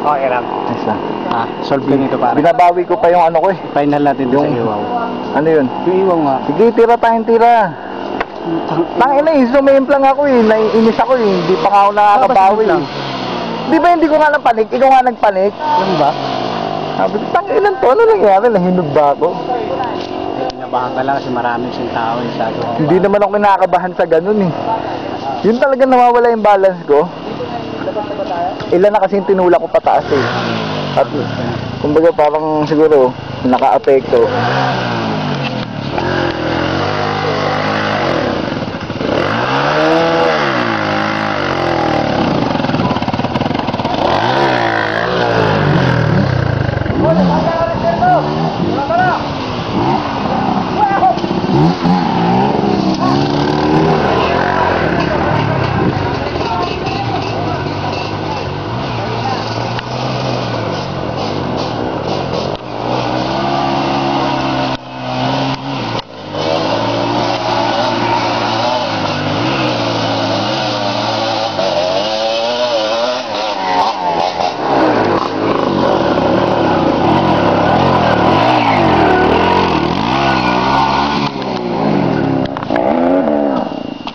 Okay lang. Nice lang. Solve ko nito pare. Binabawi ko pa yung ano ko eh. Final natin yung... sa iwaw. Ano yun? Yung iwaw nga. Sige, tira tayong tira. Tangina eh, sumimplang ako eh. Naiinis ako eh. Hindi pa nga ako nakakabawi eh. Di ba hindi ko nga napanik? Ikaw nga nagpanik? Ano ba? Sabi ko, tanginan to. Ano nangyari? Nahinog ba ako? Nabahan ka lang kasi marami siyang tao yung sago. Hindi naman ako kinakabahan sa ganun eh. Yun talaga nawawala yung balance ko. Ilan na kasi yung tinulak ko pataas eh. At kumbaga parang siguro naka-apekto.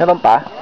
Meron pa?